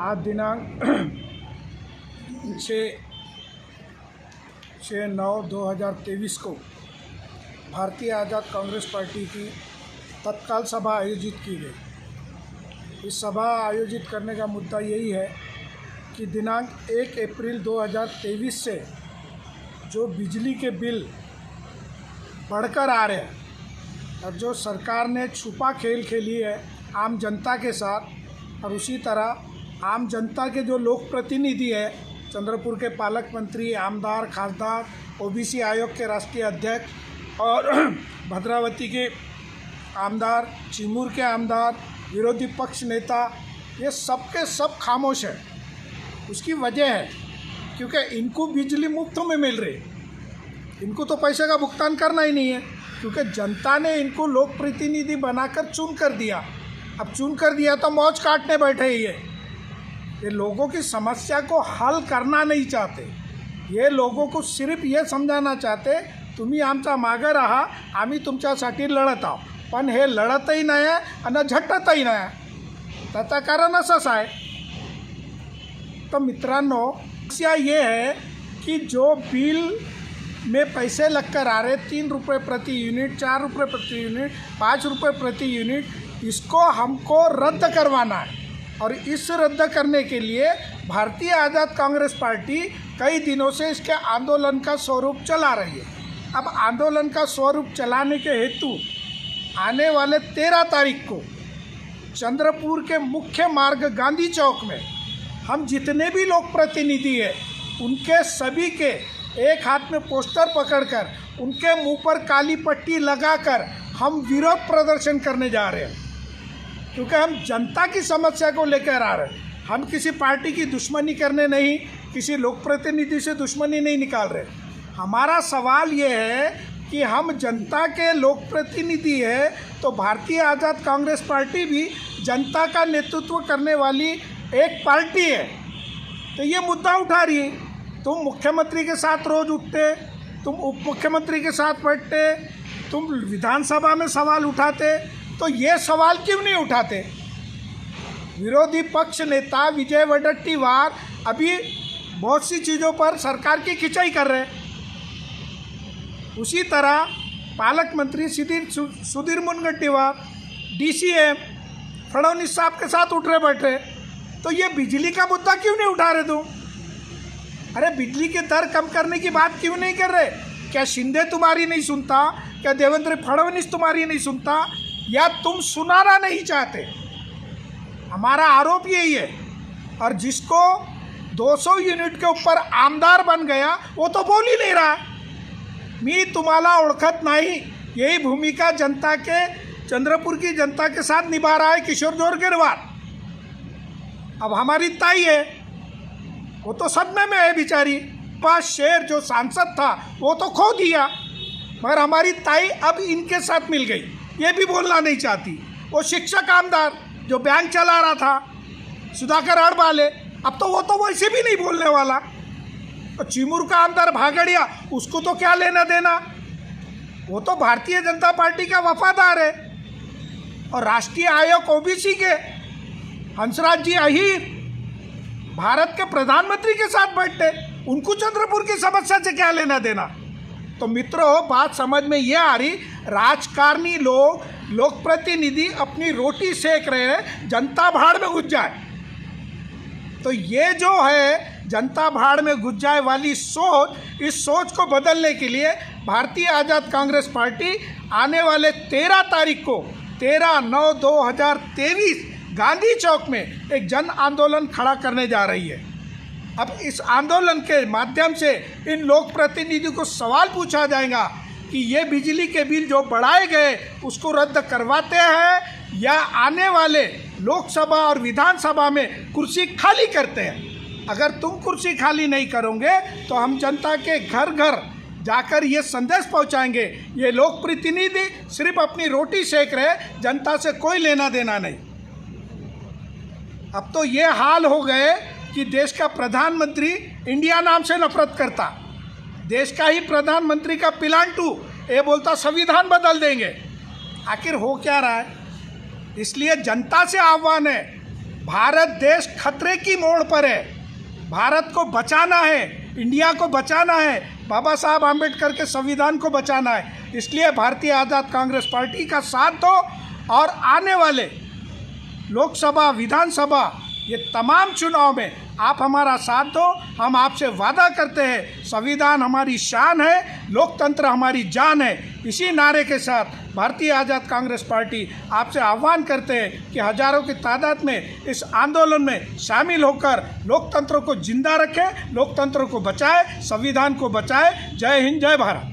आज दिनांक 6/9/2023 को भारतीय आज़ाद कांग्रेस पार्टी की तत्काल सभा आयोजित की गई। इस सभा आयोजित करने का मुद्दा यही है कि दिनांक 1 अप्रैल 2023 से जो बिजली के बिल बढ़कर आ रहे हैं और जो सरकार ने छुपा खेल खेली है आम जनता के साथ, और उसी तरह आम जनता के जो लोक प्रतिनिधि है, चंद्रपुर के पालक मंत्री, आमदार, खासदार, ओबीसी आयोग के राष्ट्रीय अध्यक्ष और भद्रावती के आमदार, चिमूर के आमदार, विरोधी पक्ष नेता, ये सब के सब खामोश हैं। उसकी वजह है क्योंकि इनको बिजली मुफ्त में मिल रही, इनको तो पैसे का भुगतान करना ही नहीं है, क्योंकि जनता ने इनको लोक प्रतिनिधि बनाकर चुन कर दिया। अब चुन कर दिया तो मौज काटने बैठे ही है। ये लोगों की समस्या को हल करना नहीं चाहते। ये लोगों को सिर्फ ये समजाना चाहते, तुम्ही आमचा मागे राहा, आम्ही तुमच्यासाठी लढत आहोत, पण हे लढतही नाही आहे आणि झटतही नाही आहे। त्याचं कारण असंच आहे। तो मित्रांनो, समस्या ये है कि जो बिल में पैसे लगकर आ रहे 3 रुपये प्रति यूनिट, 4 रुपये प्रति यूनिट, 5 रुपये प्रति यूनिट, इसको हमको रद्द करवाना है। और इस रद्द करने के लिए भारतीय आज़ाद कांग्रेस पार्टी कई दिनों से इसके आंदोलन का स्वरूप चला रही है। अब आंदोलन का स्वरूप चलाने के हेतु आने वाले 13 तारीख को चंद्रपुर के मुख्य मार्ग गांधी चौक में हम जितने भी लोक प्रतिनिधि हैं उनके सभी के एक हाथ में पोस्टर पकड़कर उनके मुंह पर काली पट्टी लगाकर हम विरोध प्रदर्शन करने जा रहे हैं, क्योंकि हम जनता की समस्या को लेकर आ रहे हैं। हम किसी पार्टी की दुश्मनी करने नहीं, किसी लोक प्रतिनिधि से दुश्मनी नहीं निकाल रहे। हमारा सवाल ये है कि हम जनता के लोक प्रतिनिधि है, तो भारतीय आज़ाद कांग्रेस पार्टी भी जनता का नेतृत्व करने वाली एक पार्टी है। तो ये मुद्दा उठा रही है। तुम मुख्यमंत्री के साथ रोज़ उठते, तुम उप मुख्यमंत्री के साथ बैठते, तुम विधानसभा में सवाल उठाते, तो ये सवाल क्यों नहीं उठाते? विरोधी पक्ष नेता विजय वडेट्टीवार अभी बहुत सी चीज़ों पर सरकार की खिंचाई कर रहे हैं। उसी तरह पालक मंत्री सुधीर मुनगंटीवार, DCM फडणवीस साहब के साथ उठ रहे बैठे। तो ये बिजली का मुद्दा क्यों नहीं उठा रहे तुम? अरे बिजली के दर कम करने की बात क्यों नहीं कर रहे? क्या शिंदे तुम्हारी नहीं सुनता? क्या देवेंद्र फडणवीस तुम्हारी नहीं सुनता? या तुम सुनाना नहीं चाहते? हमारा आरोप यही है। और जिसको 200 यूनिट के ऊपर आमदार बन गया वो तो बोल ही नहीं रहा। मी तुम्हाला ओळखत नहीं, यही भूमिका जनता के, चंद्रपुर की जनता के साथ निभा रहा है किशोर जोरगेरवार। अब हमारी ताई है, वो तो सदमे में है बेचारी। 5 शेर जो सांसद था वो तो खो दिया, मगर हमारी ताई अब इनके साथ मिल गई, ये भी बोलना नहीं चाहती। वो शिक्षक आमदार जो बैंक चला रहा था, सुधाकर अड़बाले, अब तो वो तो वैसे भी नहीं बोलने वाला। और चिमूर का आमदार भागड़िया, उसको तो क्या लेना देना, वो तो भारतीय जनता पार्टी का वफादार है। और राष्ट्रीय आयोग ओबीसी के हंसराज जी अहीर भारत के प्रधानमंत्री के साथ बैठते, उनको चंद्रपुर की समस्या से क्या लेना देना? तो मित्रों, बात समझ में ये आ रही, राजकारणी लोग, लोक प्रतिनिधि अपनी रोटी सेक रहे हैं, जनता भाड़ में घुस जाए। तो ये जो है जनता भाड़ में घुस जाए वाली सोच, इस सोच को बदलने के लिए भारतीय आज़ाद कांग्रेस पार्टी आने वाले 13 तारीख को 13/9/2023 गांधी चौक में एक जन आंदोलन खड़ा करने जा रही है। अब इस आंदोलन के माध्यम से इन लोक प्रतिनिधियों को सवाल पूछा जाएगा कि ये बिजली के बिल जो बढ़ाए गए उसको रद्द करवाते हैं या आने वाले लोकसभा और विधानसभा में कुर्सी खाली करते हैं। अगर तुम कुर्सी खाली नहीं करोगे तो हम जनता के घर घर जाकर ये संदेश पहुंचाएंगे, ये लोक प्रतिनिधि सिर्फ अपनी रोटी सेक रहे, जनता से कोई लेना देना नहीं। अब तो ये हाल हो गए कि देश का प्रधानमंत्री इंडिया नाम से नफरत करता, देश का ही प्रधानमंत्री का पिलांटू ये बोलता संविधान बदल देंगे। आखिर हो क्या रहा है? इसलिए जनता से आह्वान है भारत देश खतरे की मोड़ पर है। भारत को बचाना है, इंडिया को बचाना है, बाबा साहब आम्बेडकर के संविधान को बचाना है। इसलिए भारतीय आज़ाद कांग्रेस पार्टी का साथ दो और आने वाले लोकसभा, विधानसभा, ये तमाम चुनाव में आप हमारा साथ दो। हम आपसे वादा करते हैं, संविधान हमारी शान है, लोकतंत्र हमारी जान है। इसी नारे के साथ भारतीय आज़ाद कांग्रेस पार्टी आपसे आह्वान करते हैं कि हजारों की तादाद में इस आंदोलन में शामिल होकर लोकतंत्र को जिंदा रखें, लोकतंत्र को बचाएं, संविधान को बचाएं। जय हिंद, जय भारत।